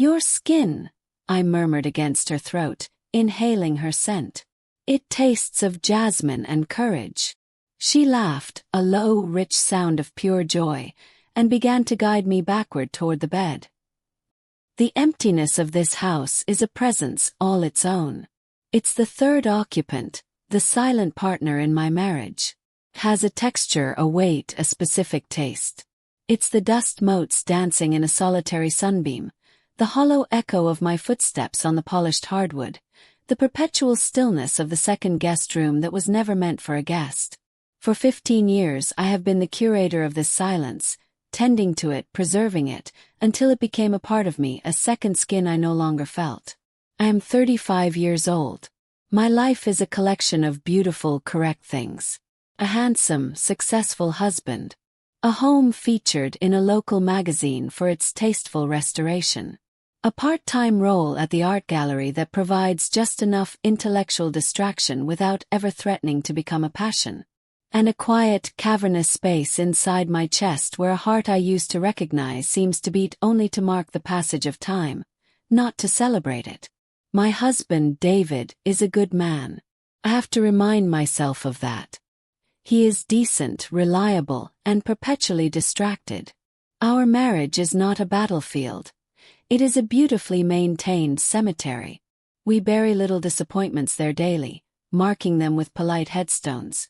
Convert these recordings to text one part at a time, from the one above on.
Your skin, I murmured against her throat, inhaling her scent. It tastes of jasmine and courage. She laughed, a low, rich sound of pure joy, and began to guide me backward toward the bed. The emptiness of this house is a presence all its own. It's the third occupant, the silent partner in my marriage. Has a texture, a weight, a specific taste. It's the dust motes dancing in a solitary sunbeam, the hollow echo of my footsteps on the polished hardwood, the perpetual stillness of the second guest room that was never meant for a guest. For 15 years I have been the curator of this silence, tending to it, preserving it, until it became a part of me, a second skin I no longer felt. I am 35 years old. My life is a collection of beautiful, correct things. A handsome, successful husband. A home featured in a local magazine for its tasteful restoration. A part-time role at the art gallery that provides just enough intellectual distraction without ever threatening to become a passion. And a quiet, cavernous space inside my chest where a heart I used to recognize seems to beat only to mark the passage of time, not to celebrate it. My husband, David, is a good man. I have to remind myself of that. He is decent, reliable, and perpetually distracted. Our marriage is not a battlefield. It is a beautifully maintained cemetery. We bury little disappointments there daily, marking them with polite headstones.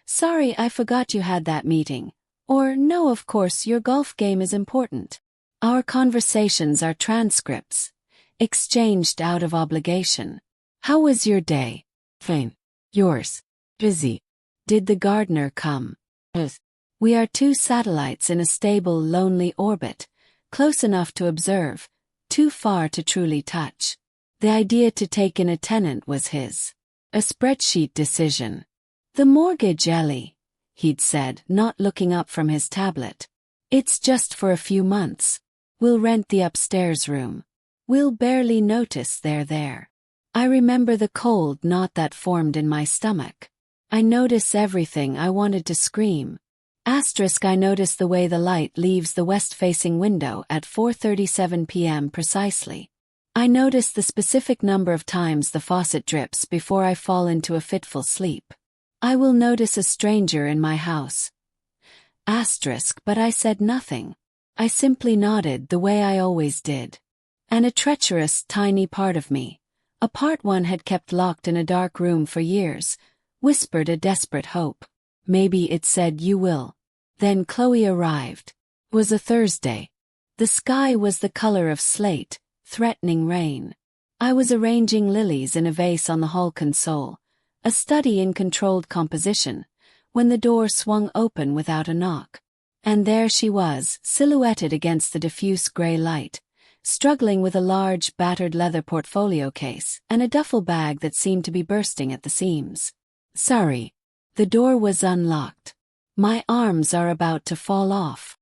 Sorry, I forgot you had that meeting. Or, no, of course, your golf game is important. Our conversations are transcripts, exchanged out of obligation. How was your day? Fine. Yours? Busy. Did the gardener come? Yes. We are two satellites in a stable, lonely orbit, close enough to observe, too far to truly touch. The idea to take in a tenant was his. A spreadsheet decision. The mortgage, Ellie, he'd said, not looking up from his tablet. It's just for a few months. We'll rent the upstairs room. We'll barely notice they're there. I remember the cold knot that formed in my stomach. I notice everything. I wanted to scream. I notice the way the light leaves the west-facing window at 4:37 p.m. precisely. I notice the specific number of times the faucet drips before I fall into a fitful sleep. I will notice a stranger in my house. But I said nothing. I simply nodded the way I always did. And a treacherous, tiny part of me, a part one had kept locked in a dark room for years, whispered a desperate hope. Maybe it said, you will. Then Chloe arrived. It was a Thursday. The sky was the color of slate, threatening rain. I was arranging lilies in a vase on the hall console, a study in controlled composition, when the door swung open without a knock. And there she was, silhouetted against the diffuse gray light, struggling with a large, battered leather portfolio case and a duffel bag that seemed to be bursting at the seams. Sorry. The door was unlocked. My arms are about to fall off.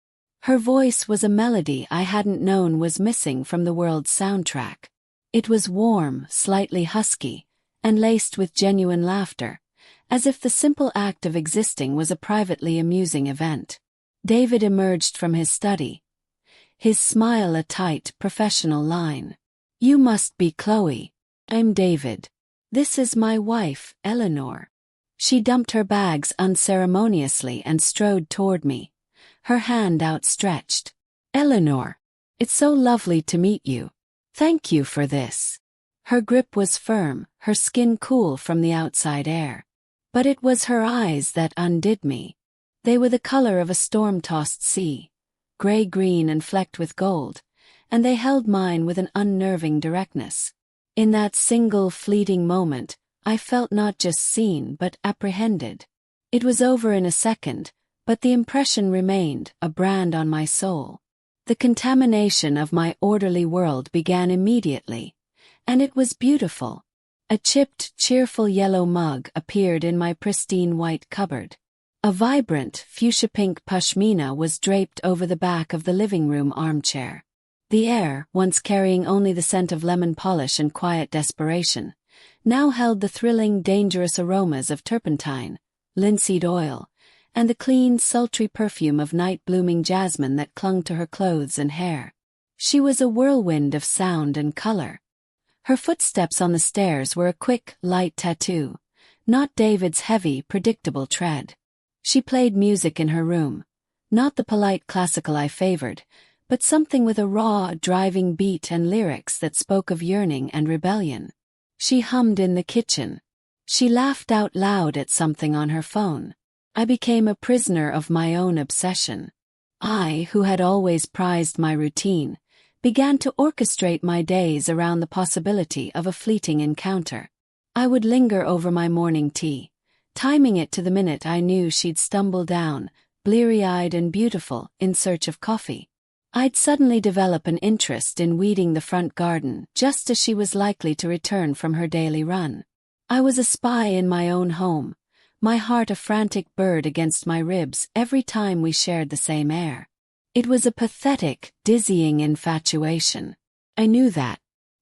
Her voice was a melody I hadn't known was missing from the world's soundtrack. It was warm, slightly husky, and laced with genuine laughter, as if the simple act of existing was a privately amusing event. David emerged from his study. His smile a tight, professional line. You must be Chloe. I'm David. This is my wife, Eleanor. She dumped her bags unceremoniously and strode toward me, her hand outstretched. Eleanor, it's so lovely to meet you. Thank you for this. Her grip was firm, her skin cool from the outside air. But it was her eyes that undid me. They were the color of a storm-tossed sea, gray-green and flecked with gold, and they held mine with an unnerving directness. In that single fleeting moment, I felt not just seen but apprehended. It was over in a second, but the impression remained, a brand on my soul. The contamination of my orderly world began immediately, and it was beautiful. A chipped, cheerful yellow mug appeared in my pristine white cupboard. A vibrant, fuchsia-pink pashmina was draped over the back of the living room armchair. The air, once carrying only the scent of lemon polish and quiet desperation, now held the thrilling, dangerous aromas of turpentine, linseed oil, and the clean, sultry perfume of night-blooming jasmine that clung to her clothes and hair. She was a whirlwind of sound and color. Her footsteps on the stairs were a quick, light tattoo, not David's heavy, predictable tread. She played music in her room, not the polite classical I favored, but something with a raw, driving beat and lyrics that spoke of yearning and rebellion. She hummed in the kitchen. She laughed out loud at something on her phone. I became a prisoner of my own obsession. I, who had always prized my routine, began to orchestrate my days around the possibility of a fleeting encounter. I would linger over my morning tea, timing it to the minute I knew she'd stumble down, bleary-eyed and beautiful, in search of coffee. I'd suddenly develop an interest in weeding the front garden just as she was likely to return from her daily run. I was a spy in my own home, my heart a frantic bird against my ribs every time we shared the same air. It was a pathetic, dizzying infatuation. I knew that.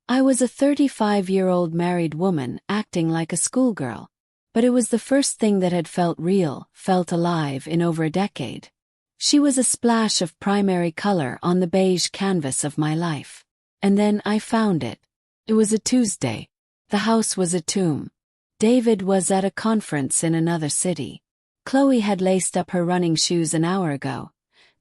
I was a 35-year-old married woman acting like a schoolgirl. But it was the first thing that had felt real, felt alive in over a decade. She was a splash of primary color on the beige canvas of my life. And then I found it. It was a Tuesday. The house was a tomb. David was at a conference in another city. Chloe had laced up her running shoes an hour ago,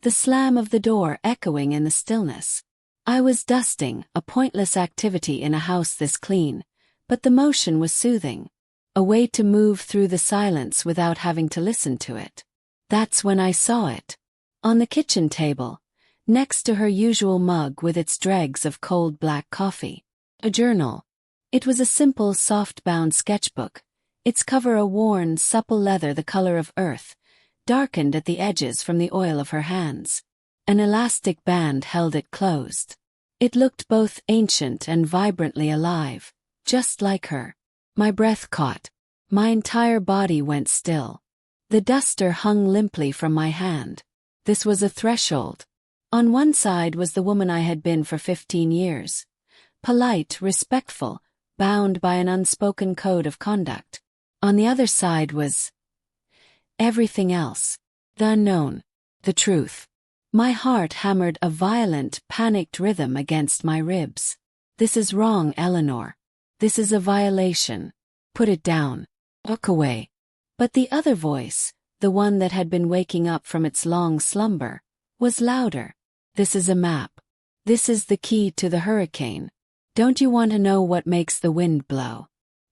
the slam of the door echoing in the stillness. I was dusting, a pointless activity in a house this clean, but the motion was soothing. A way to move through the silence without having to listen to it. That's when I saw it. On the kitchen table, next to her usual mug with its dregs of cold black coffee. A journal. It was a simple, soft-bound sketchbook, its cover a worn, supple leather the color of earth, darkened at the edges from the oil of her hands. An elastic band held it closed. It looked both ancient and vibrantly alive, just like her. My breath caught. My entire body went still. The duster hung limply from my hand. This was a threshold. On one side was the woman I had been for 15 years. Polite, respectful, bound by an unspoken code of conduct. On the other side was everything else. The unknown. The truth. My heart hammered a violent, panicked rhythm against my ribs. This is wrong, Eleanor. This is a violation. Put it down. Look away. But the other voice, the one that had been waking up from its long slumber, was louder. This is a map. This is the key to the hurricane. Don't you want to know what makes the wind blow?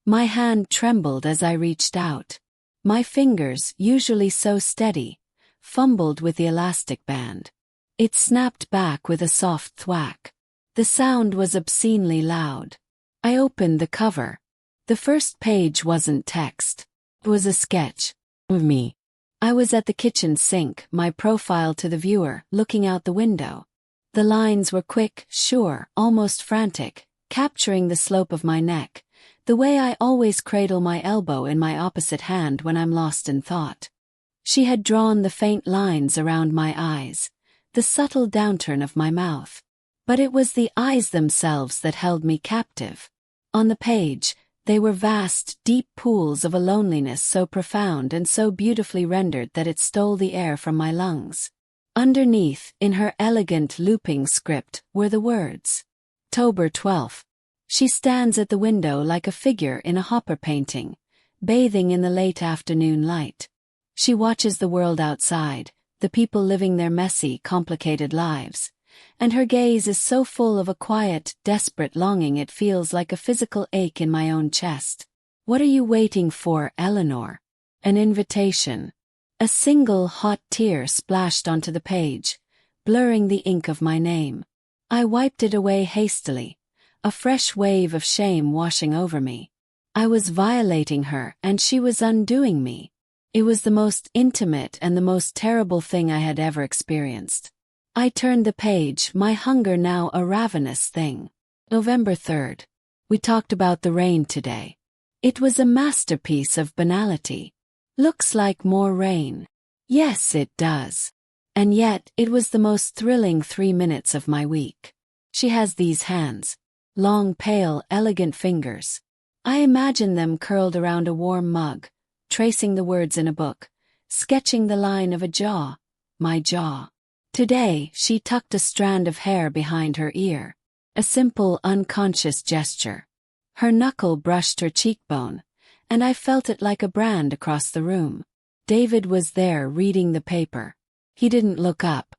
My hand trembled as I reached out. My fingers, usually so steady, fumbled with the elastic band. It snapped back with a soft thwack. The sound was obscenely loud. I opened the cover. The first page wasn't text. It was a sketch of me. I was at the kitchen sink, my profile to the viewer, looking out the window. The lines were quick, sure, almost frantic, capturing the slope of my neck, the way I always cradle my elbow in my opposite hand when I'm lost in thought. She had drawn the faint lines around my eyes, the subtle downturn of my mouth. But it was the eyes themselves that held me captive. On the page, they were vast, deep pools of a loneliness so profound and so beautifully rendered that it stole the air from my lungs. Underneath, in her elegant looping script, were the words. October 12th. She stands at the window like a figure in a Hopper painting, bathing in the late afternoon light. She watches the world outside, the people living their messy, complicated lives. And her gaze is so full of a quiet, desperate longing it feels like a physical ache in my own chest. What are you waiting for, Eleanor? An invitation. A single hot tear splashed onto the page, blurring the ink of my name. I wiped it away hastily, a fresh wave of shame washing over me. I was violating her and she was undoing me. It was the most intimate and the most terrible thing I had ever experienced. I turned the page, my hunger now a ravenous thing. November 3rd. We talked about the rain today. It was a masterpiece of banality. Looks like more rain. Yes, it does. And yet, it was the most thrilling 3 minutes of my week. She has these hands. Long, pale, elegant fingers. I imagine them curled around a warm mug, tracing the words in a book, sketching the line of a jaw. My jaw. Today, she tucked a strand of hair behind her ear. A simple, unconscious gesture. Her knuckle brushed her cheekbone, and I felt it like a brand across the room. David was there reading the paper. He didn't look up.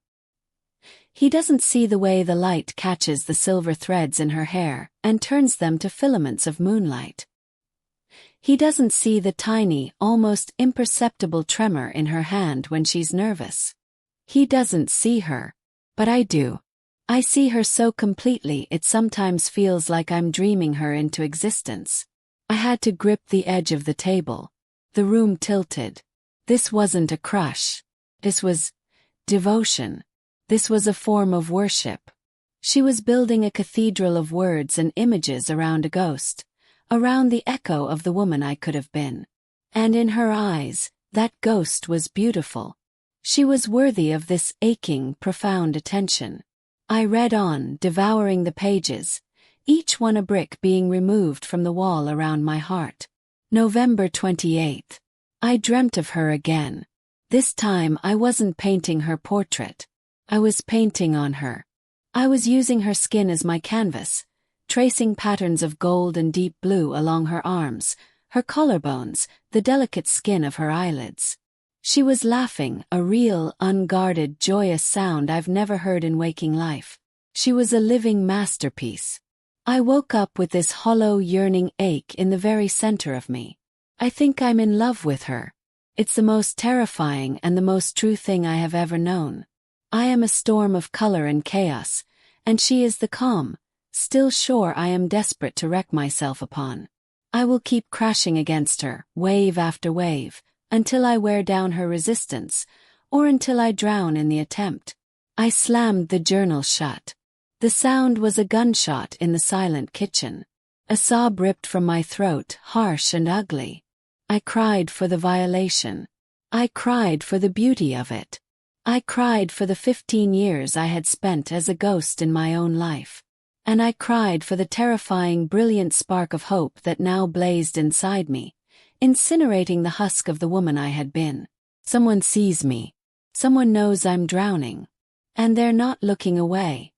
He doesn't see the way the light catches the silver threads in her hair and turns them to filaments of moonlight. He doesn't see the tiny, almost imperceptible tremor in her hand when she's nervous. He doesn't see her. But I do. I see her so completely it sometimes feels like I'm dreaming her into existence. I had to grip the edge of the table. The room tilted. This wasn't a crush. This was devotion. This was a form of worship. She was building a cathedral of words and images around a ghost, around the echo of the woman I could have been. And in her eyes, that ghost was beautiful. She was worthy of this aching, profound attention. I read on, devouring the pages, each one a brick being removed from the wall around my heart. November 28th. I dreamt of her again. This time I wasn't painting her portrait. I was painting on her. I was using her skin as my canvas, tracing patterns of gold and deep blue along her arms, her collarbones, the delicate skin of her eyelids. She was laughing, a real, unguarded, joyous sound I've never heard in waking life. She was a living masterpiece. I woke up with this hollow, yearning ache in the very center of me. I think I'm in love with her. It's the most terrifying and the most true thing I have ever known. I am a storm of color and chaos, and she is the calm, still shore I am desperate to wreck myself upon. I will keep crashing against her, wave after wave, until I wear down her resistance, or until I drown in the attempt. I slammed the journal shut. The sound was a gunshot in the silent kitchen. A sob ripped from my throat, harsh and ugly. I cried for the violation. I cried for the beauty of it. I cried for the 15 years I had spent as a ghost in my own life. And I cried for the terrifying, brilliant spark of hope that now blazed inside me, incinerating the husk of the woman I had been. Someone sees me. Someone knows I'm drowning. And they're not looking away.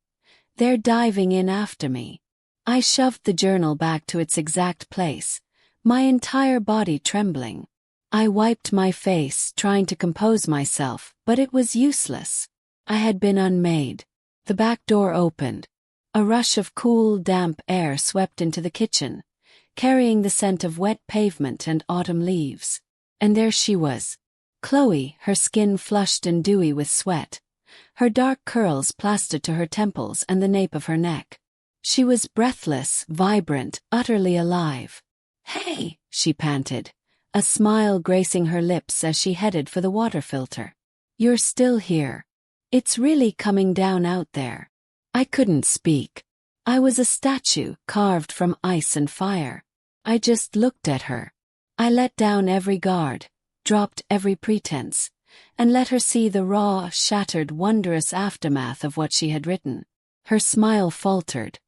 They're diving in after me. I shoved the journal back to its exact place, my entire body trembling. I wiped my face, trying to compose myself, but it was useless. I had been unmade. The back door opened. A rush of cool, damp air swept into the kitchen, carrying the scent of wet pavement and autumn leaves. And there she was. Chloe, her skin flushed and dewy with sweat, her dark curls plastered to her temples and the nape of her neck. She was breathless, vibrant, utterly alive. "Hey," she panted, a smile gracing her lips as she headed for the water filter. "You're still here. It's really coming down out there." I couldn't speak. I was a statue carved from ice and fire. I just looked at her. I let down every guard, dropped every pretense, and let her see the raw, shattered, wondrous aftermath of what she had written. Her smile faltered.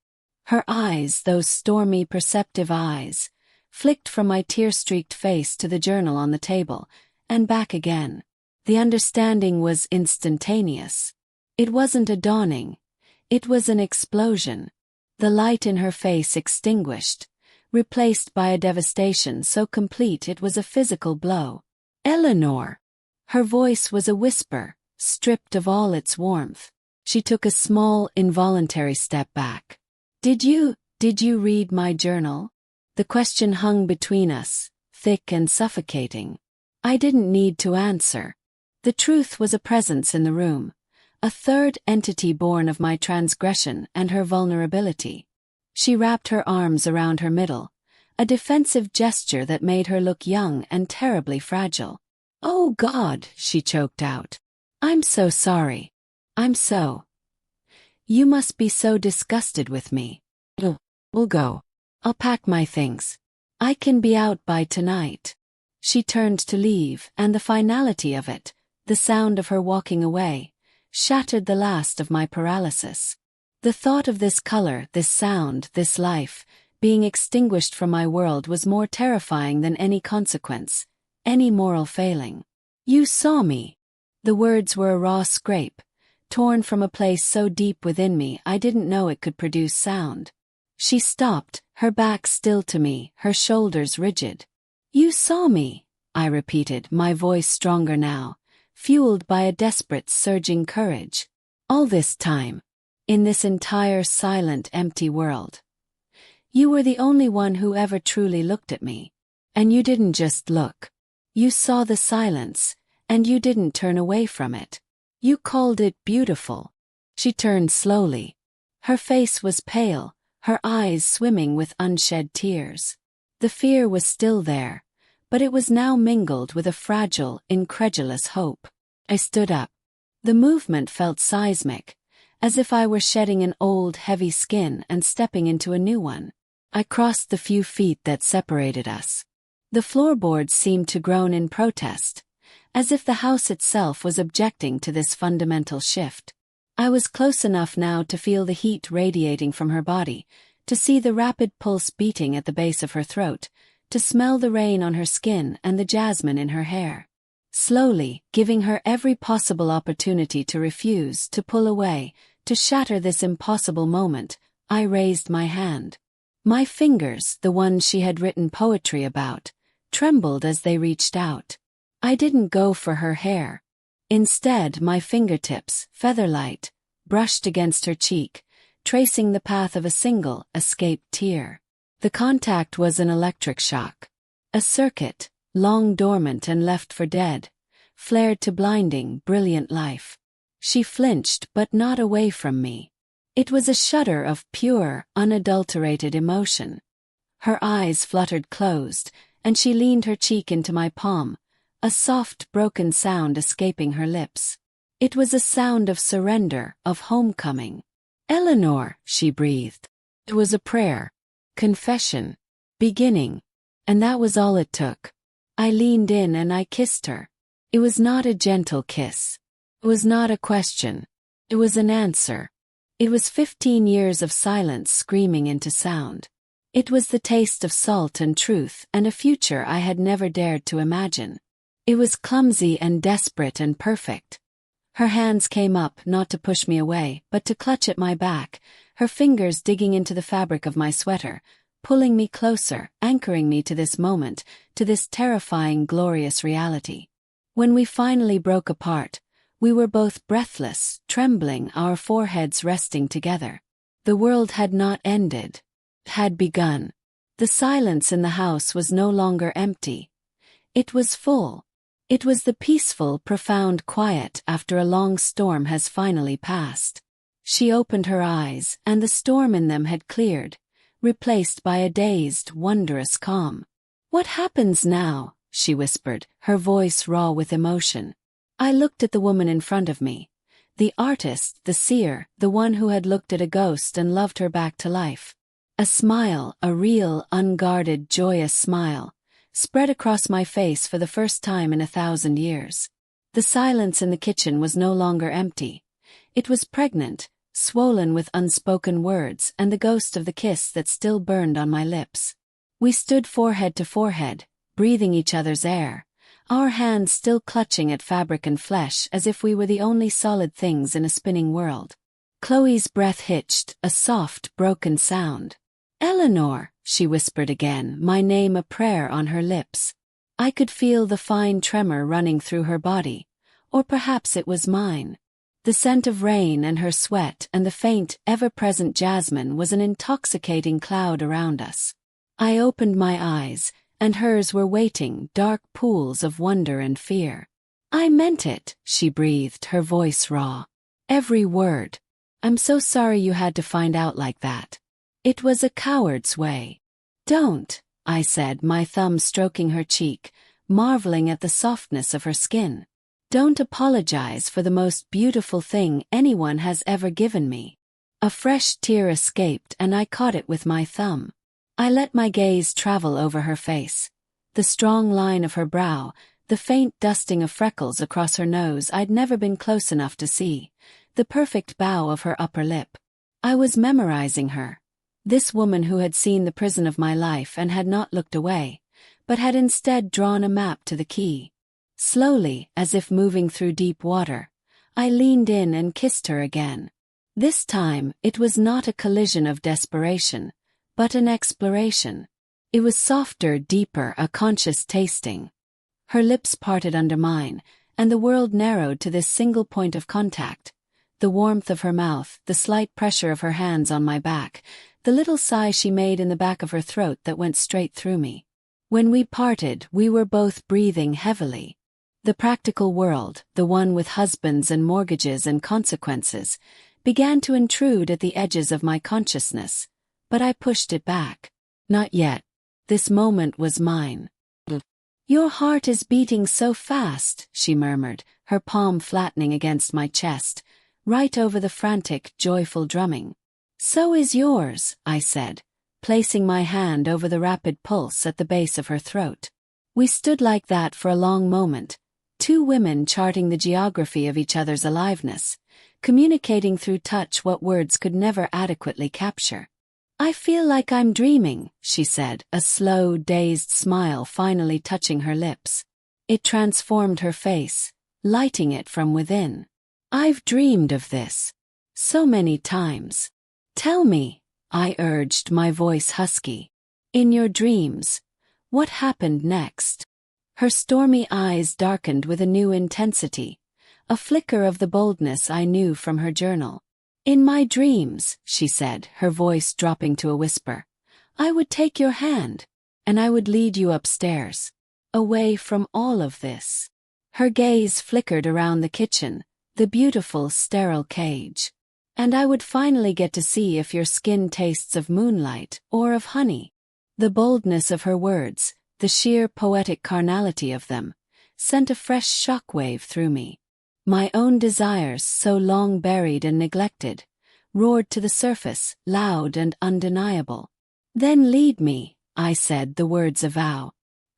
Her eyes, those stormy, perceptive eyes, flicked from my tear-streaked face to the journal on the table, and back again. The understanding was instantaneous. It wasn't a dawning. It was an explosion. The light in her face extinguished, replaced by a devastation so complete it was a physical blow. "Eleanor!" Her voice was a whisper, stripped of all its warmth. She took a small, involuntary step back. Did you read my journal?" The question hung between us, thick and suffocating. I didn't need to answer. The truth was a presence in the room, a third entity born of my transgression and her vulnerability. She wrapped her arms around her middle, a defensive gesture that made her look young and terribly fragile. "Oh God," she choked out. "I'm so sorry. You must be so disgusted with me. We'll go. I'll pack my things. I can be out by tonight." She turned to leave, and the finality of it, the sound of her walking away, shattered the last of my paralysis. The thought of this color, this sound, this life, being extinguished from my world was more terrifying than any consequence, any moral failing. "You saw me." The words were a raw scrape, torn from a place so deep within me I didn't know it could produce sound. She stopped, her back still to me, her shoulders rigid. "You saw me," I repeated, my voice stronger now, fueled by a desperate surging courage. "All this time. In this entire silent, empty world. You were the only one who ever truly looked at me. And you didn't just look. You saw the silence, and you didn't turn away from it. You called it beautiful." She turned slowly. Her face was pale, her eyes swimming with unshed tears. The fear was still there, but it was now mingled with a fragile, incredulous hope. I stood up. The movement felt seismic, as if I were shedding an old, heavy skin and stepping into a new one. I crossed the few feet that separated us. The floorboards seemed to groan in protest, as if the house itself was objecting to this fundamental shift. I was close enough now to feel the heat radiating from her body, to see the rapid pulse beating at the base of her throat, to smell the rain on her skin and the jasmine in her hair. Slowly, giving her every possible opportunity to refuse, to pull away, to shatter this impossible moment, I raised my hand. My fingers, the ones she had written poetry about, trembled as they reached out. I didn't go for her hair. Instead, my fingertips, feather-light, brushed against her cheek, tracing the path of a single, escaped tear. The contact was an electric shock. A circuit, long dormant and left for dead, flared to blinding, brilliant life. She flinched, but not away from me. It was a shudder of pure, unadulterated emotion. Her eyes fluttered closed, and she leaned her cheek into my palm, a soft, broken sound escaping her lips. It was a sound of surrender, of homecoming. "Eleanor," she breathed. It was a prayer, confession, beginning, and that was all it took. I leaned in and I kissed her. It was not a gentle kiss. It was not a question. It was an answer. It was 15 years of silence screaming into sound. It was the taste of salt and truth and a future I had never dared to imagine. It was clumsy and desperate and perfect. Her hands came up not to push me away, but to clutch at my back, her fingers digging into the fabric of my sweater, pulling me closer, anchoring me to this moment, to this terrifying, glorious reality. When we finally broke apart, we were both breathless, trembling, our foreheads resting together. The world had not ended. It had begun. The silence in the house was no longer empty. It was full. It was the peaceful, profound quiet after a long storm has finally passed. She opened her eyes, and the storm in them had cleared, replaced by a dazed, wondrous calm. "What happens now?" she whispered, her voice raw with emotion. I looked at the woman in front of me, the artist, the seer, the one who had looked at a ghost and loved her back to life. A smile, a real, unguarded, joyous smile, spread across my face for the first time in 1,000 years. The silence in the kitchen was no longer empty. It was pregnant, swollen with unspoken words and the ghost of the kiss that still burned on my lips. We stood forehead to forehead, breathing each other's air, our hands still clutching at fabric and flesh as if we were the only solid things in a spinning world. Chloe's breath hitched, a soft, broken sound. "Eleanor," she whispered again, my name a prayer on her lips. I could feel the fine tremor running through her body, or perhaps it was mine. The scent of rain and her sweat and the faint, ever-present jasmine was an intoxicating cloud around us. I opened my eyes, and hers were waiting, dark pools of wonder and fear. "I meant it," she breathed, her voice raw. "Every word. I'm so sorry you had to find out like that. It was a coward's way." "Don't," I said, my thumb stroking her cheek, marveling at the softness of her skin. "Don't apologize for the most beautiful thing anyone has ever given me." A fresh tear escaped and I caught it with my thumb. I let my gaze travel over her face. The strong line of her brow, the faint dusting of freckles across her nose I'd never been close enough to see, the perfect bow of her upper lip. I was memorizing her. This woman who had seen the prison of my life and had not looked away, but had instead drawn a map to the key. Slowly, as if moving through deep water, I leaned in and kissed her again. This time, it was not a collision of desperation, but an exploration. It was softer, deeper, a conscious tasting. Her lips parted under mine, and the world narrowed to this single point of contact. The warmth of her mouth, the slight pressure of her hands on my back, the little sigh she made in the back of her throat that went straight through me. When we parted, we were both breathing heavily. The practical world, the one with husbands and mortgages and consequences, began to intrude at the edges of my consciousness, but I pushed it back. Not yet. This moment was mine. "Your heart is beating so fast," she murmured, her palm flattening against my chest, right over the frantic, joyful drumming. "So is yours," I said, placing my hand over the rapid pulse at the base of her throat. We stood like that for a long moment, two women charting the geography of each other's aliveness, communicating through touch what words could never adequately capture. "I feel like I'm dreaming," she said, a slow, dazed smile finally touching her lips. It transformed her face, lighting it from within. "I've dreamed of this. So many times. Tell me," I urged, my voice husky. "In your dreams, what happened next?" Her stormy eyes darkened with a new intensity, a flicker of the boldness I knew from her journal. "In my dreams," she said, her voice dropping to a whisper, "I would take your hand, and I would lead you upstairs, away from all of this." Her gaze flickered around the kitchen, the beautiful sterile cage. "And I would finally get to see if your skin tastes of moonlight or of honey." The boldness of her words, the sheer poetic carnality of them, sent a fresh shockwave through me. My own desires, so long buried and neglected, roared to the surface, loud and undeniable. "Then lead me," I said, the words a vow.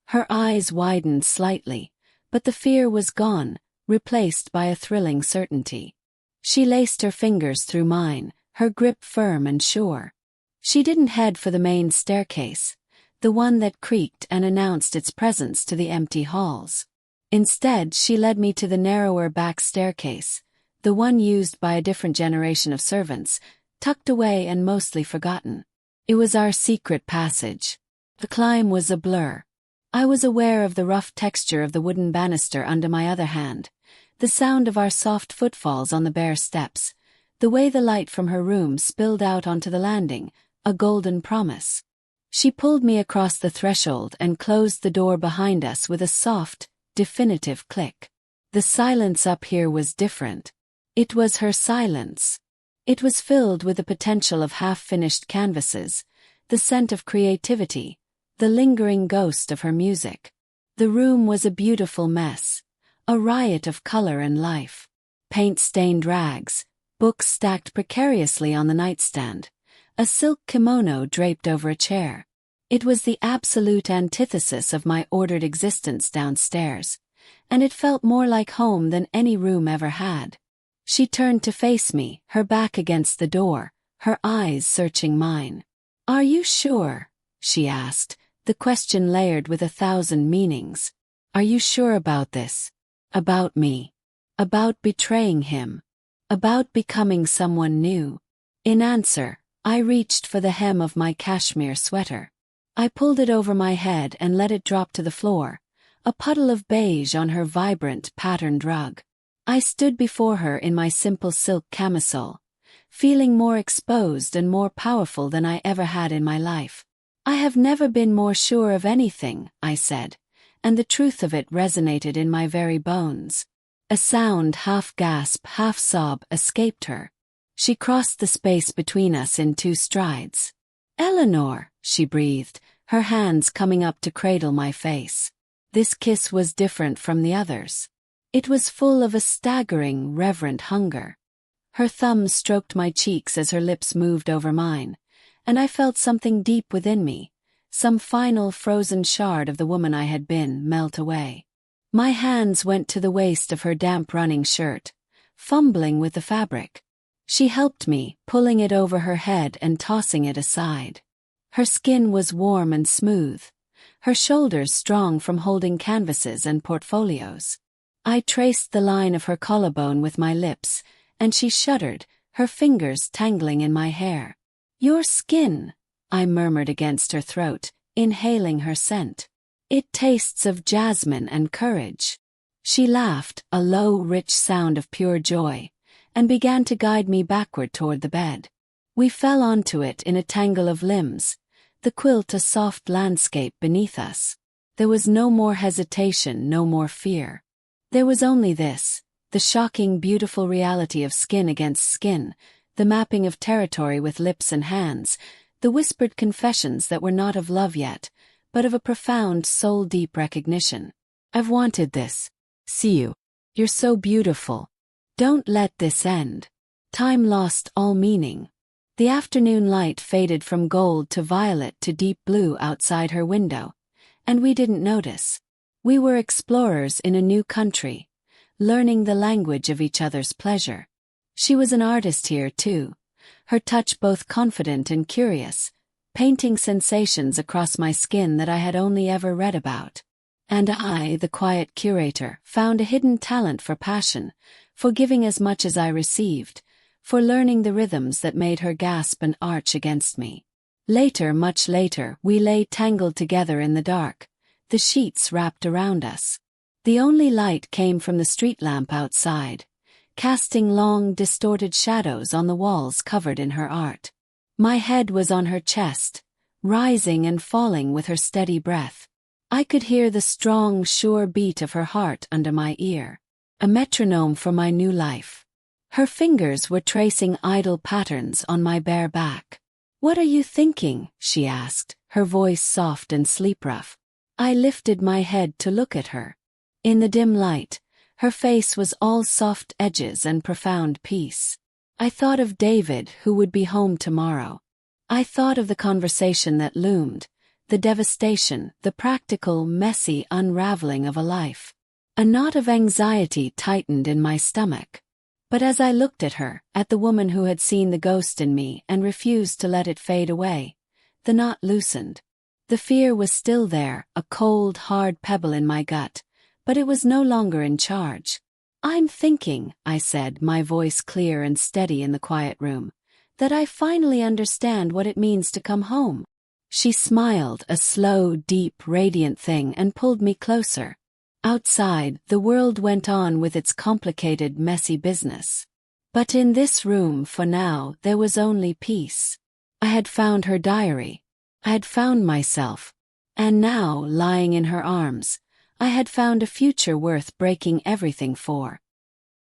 Her eyes widened slightly, but the fear was gone, replaced by a thrilling certainty. She laced her fingers through mine, her grip firm and sure. She didn't head for the main staircase, the one that creaked and announced its presence to the empty halls. Instead, she led me to the narrower back staircase, the one used by a different generation of servants, tucked away and mostly forgotten. It was our secret passage. The climb was a blur. I was aware of the rough texture of the wooden banister under my other hand, the sound of our soft footfalls on the bare steps, the way the light from her room spilled out onto the landing, a golden promise. She pulled me across the threshold and closed the door behind us with a soft, definitive click. The silence up here was different. It was her silence. It was filled with the potential of half-finished canvases, the scent of creativity, the lingering ghost of her music. The room was a beautiful mess, a riot of color and life. Paint-stained rags, books stacked precariously on the nightstand, a silk kimono draped over a chair. It was the absolute antithesis of my ordered existence downstairs, and it felt more like home than any room ever had. She turned to face me, her back against the door, her eyes searching mine. "Are you sure?" she asked, the question layered with 1,000 meanings. "Are you sure about this? About me? About betraying him? About becoming someone new?" In answer, I reached for the hem of my cashmere sweater. I pulled it over my head and let it drop to the floor, a puddle of beige on her vibrant, patterned rug. I stood before her in my simple silk camisole, feeling more exposed and more powerful than I ever had in my life. "I have never been more sure of anything," I said, and the truth of it resonated in my very bones. A sound, half gasp, half sob, escaped her. She crossed the space between us in 2 strides. "Eleanor," she breathed, her hands coming up to cradle my face. This kiss was different from the others. It was full of a staggering, reverent hunger. Her thumbs stroked my cheeks as her lips moved over mine, and I felt something deep within me, some final frozen shard of the woman I had been, melt away. My hands went to the waist of her damp running shirt, fumbling with the fabric. She helped me, pulling it over her head and tossing it aside. Her skin was warm and smooth, her shoulders strong from holding canvases and portfolios. I traced the line of her collarbone with my lips, and she shuddered, her fingers tangling in my hair. "Your skin," I murmured against her throat, inhaling her scent. "It tastes of jasmine and courage." She laughed, a low, rich sound of pure joy, and began to guide me backward toward the bed. We fell onto it in a tangle of limbs, the quilt a soft landscape beneath us. There was no more hesitation, no more fear. There was only this, the shocking, beautiful reality of skin against skin, the mapping of territory with lips and hands, the whispered confessions that were not of love yet, but of a profound, soul-deep recognition. "I've wanted this. See you. You're so beautiful. Don't let this end." Time lost all meaning. The afternoon light faded from gold to violet to deep blue outside her window, and we didn't notice. We were explorers in a new country, learning the language of each other's pleasure. She was an artist here, too, her touch both confident and curious, painting sensations across my skin that I had only ever read about. And I, the quiet curator, found a hidden talent for passion, for giving as much as I received, for learning the rhythms that made her gasp and arch against me. Later, much later, we lay tangled together in the dark, the sheets wrapped around us. The only light came from the street lamp outside, casting long, distorted shadows on the walls covered in her art. My head was on her chest, rising and falling with her steady breath. I could hear the strong, sure beat of her heart under my ear, a metronome for my new life. Her fingers were tracing idle patterns on my bare back. "What are you thinking?" she asked, her voice soft and sleep-rough. I lifted my head to look at her. In the dim light, her face was all soft edges and profound peace. I thought of David, who would be home tomorrow. I thought of the conversation that loomed, the devastation, the practical, messy unraveling of a life. A knot of anxiety tightened in my stomach. But as I looked at her, at the woman who had seen the ghost in me and refused to let it fade away, the knot loosened. The fear was still there, a cold, hard pebble in my gut, but it was no longer in charge. "I'm thinking," I said, my voice clear and steady in the quiet room, "that I finally understand what it means to come home." She smiled, a slow, deep, radiant thing, and pulled me closer. Outside, the world went on with its complicated, messy business. But in this room, for now, there was only peace. I had found her diary. I had found myself. And now, lying in her arms, I had found a future worth breaking everything for.